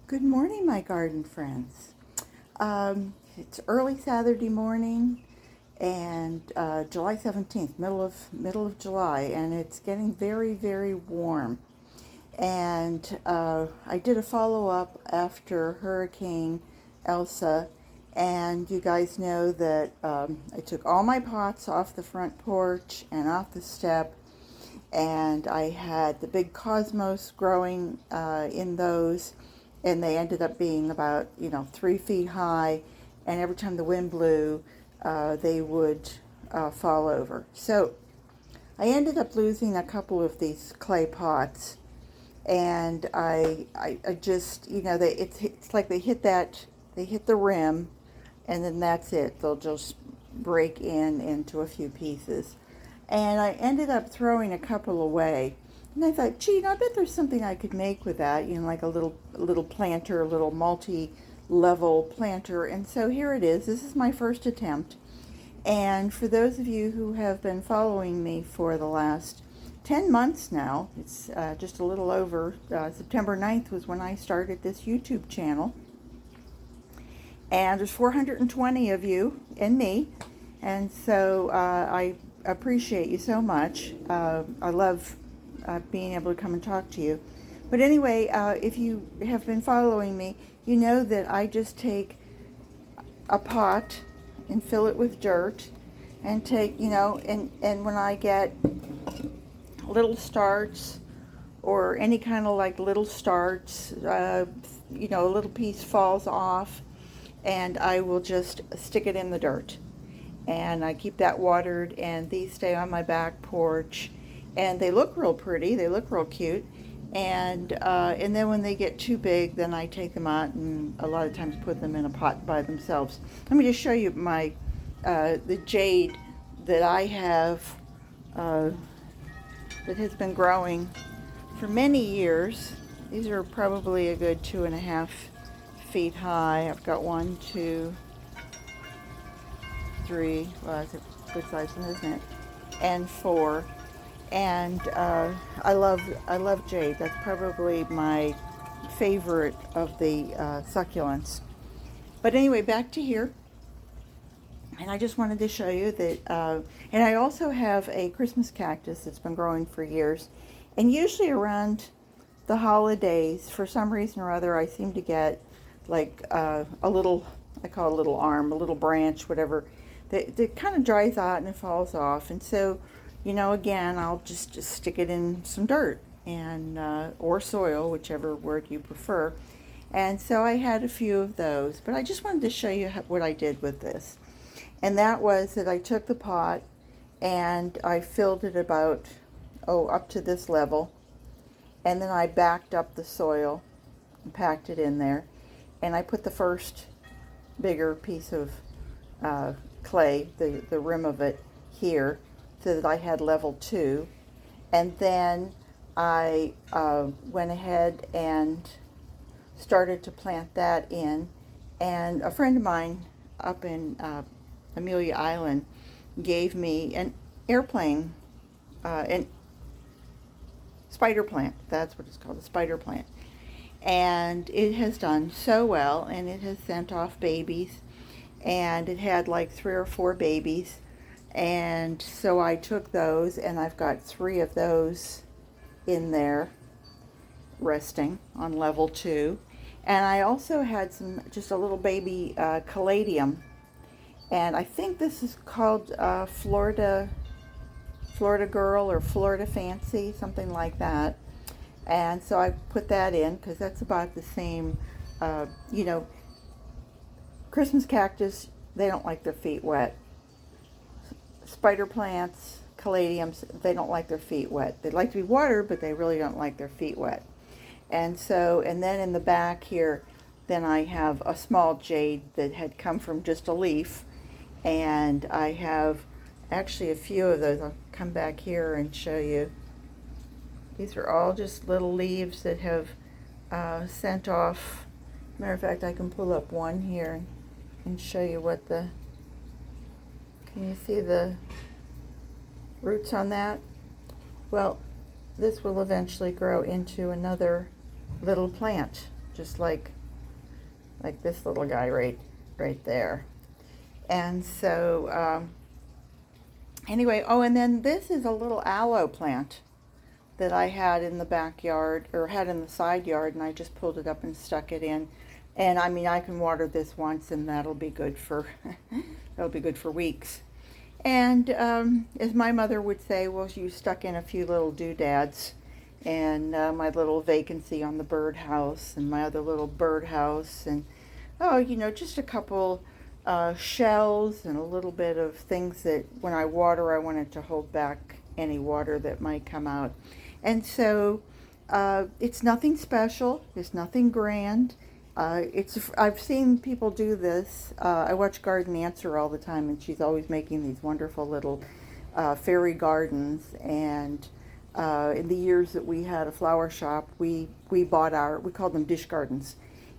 Good morning, my garden friends. It's early Saturday morning, and July 17th, middle of July, and it's getting very, very warm. And I did a follow up after Hurricane Elsa, and you guys know that I took all my pots off the front porch and off the step, and I had the big cosmos growing in those, and they ended up being about 3 feet high, and every time the wind blew, they would fall over. So I ended up losing a couple of these clay pots, and I just it's like they hit the rim, and then that's it. They'll just break into a few pieces. And I ended up throwing a couple away. And I thought, gee, I bet there's something I could make with that, like a little planter, a little multi-level planter. And so here it is. This is my first attempt. And for those of you who have been following me for the last 10 months now, it's just a little over, September 9th was when I started this YouTube channel. And there's 420 of you and me. And so I appreciate you so much. I love being able to come and talk to you. But anyway, if you have been following me, you know that I just take a pot and fill it with dirt and take, and when I get little starts or any kind of like little starts, a little piece falls off, and I will just stick it in the dirt. And I keep that watered, and these stay on my back porch, and they look real pretty. They look real cute, and then when they get too big, then I take them out and a lot of times put them in a pot by themselves. Let me just show you my the jade that I have that has been growing for many years. These are probably a good 2.5 feet high. I've got 1, 2, 3, well, that's a good size one, isn't it? And 4. And I love jade. That's probably my favorite of the succulents. But anyway, back to here. And I just wanted to show you that, and I also have a Christmas cactus that's been growing for years. And usually around the holidays, for some reason or other, I seem to get like a little, I call it a little arm, a little branch, whatever, that kind of dries out and it falls off. And so, again, I'll just stick it in some dirt and or soil, whichever word you prefer. And so I had a few of those, but I just wanted to show you what I did with this. And that was that I took the pot and I filled it about, up to this level. And then I backed up the soil and packed it in there. And I put the first bigger piece of clay, the rim of it, here, so that I had level 2. And then I went ahead and started to plant that in. And a friend of mine up in Amelia Island gave me an airplane, an spider plant. That's what it's called, a spider plant. And it has done so well, and it has sent off babies, and it had like 3 or 4 babies. And so I took those, and I've got 3 of those in there resting on level 2. And I also had just a little baby caladium, and I think this is called Florida Girl or Florida Fancy, something like that. And so I put that in because that's about the same, Christmas cactus, they don't like their feet wet. Spider plants, caladiums, they don't like their feet wet. They like to be watered, but they really don't like their feet wet. And so, and then in the back here, then I have a small jade that had come from just a leaf. And I have actually a few of those. I'll come back here and show you. These are all just little leaves that have sent off. Matter of fact, I can pull up one here and show you what can you see the roots on that? Well, this will eventually grow into another little plant, just like like this little guy right there. And so anyway, oh, and then this is a little aloe plant that I had in the backyard, or had in the side yard, and I just pulled it up and stuck it in. And I mean, I can water this once, and that'll be good for that'll be good for weeks. And as my mother would say, well, you stuck in a few little doodads, and my little vacancy on the birdhouse, and my other little birdhouse, and oh, you know, just a couple shells and a little bit of things that when I water, I wanted to hold back any water that might come out. And so it's nothing special, it's nothing grand. I've seen people do this. I watch Garden Answer all the time, and she's always making these wonderful little fairy gardens. And in the years that we had a flower shop, we called them dish gardens,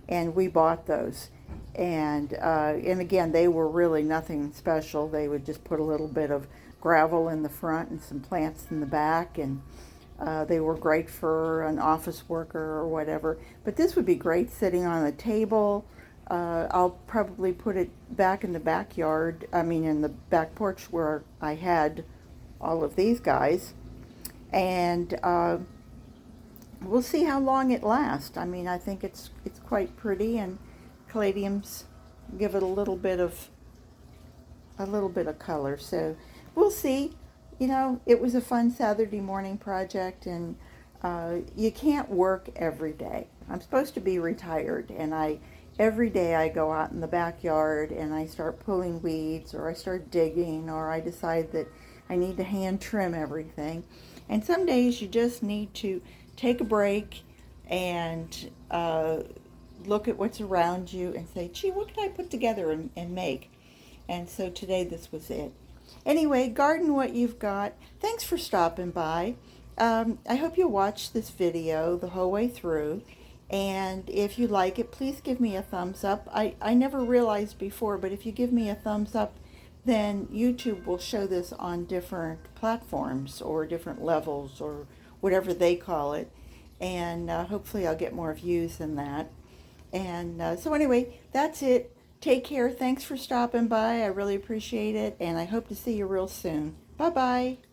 and we bought those. And again, they were really nothing special. They would just put a little bit of gravel in the front and some plants in the back, and they were great for an office worker or whatever. But this would be great sitting on a table. I'll probably put it back in the backyard, in the back porch where I had all of these guys. And we'll see how long it lasts. I mean, I think it's quite pretty, and caladiums give it a little bit of color. So we'll see. You know, it was a fun Saturday morning project, and you can't work every day. I'm supposed to be retired, and every day I go out in the backyard and I start pulling weeds, or I start digging, or I decide that I need to hand trim everything. And some days you just need to take a break and look at what's around you and say, gee, what could I put together and make? And so today this was it. Anyway, garden what you've got. Thanks for stopping by. I hope you watch this video the whole way through. And if you like it, please give me a thumbs up. I never realized before, but if you give me a thumbs up, then YouTube will show this on different platforms or different levels or whatever they call it. And hopefully I'll get more views than that. And so anyway, that's it. Take care. Thanks for stopping by. I really appreciate it. And I hope to see you real soon. Bye-bye.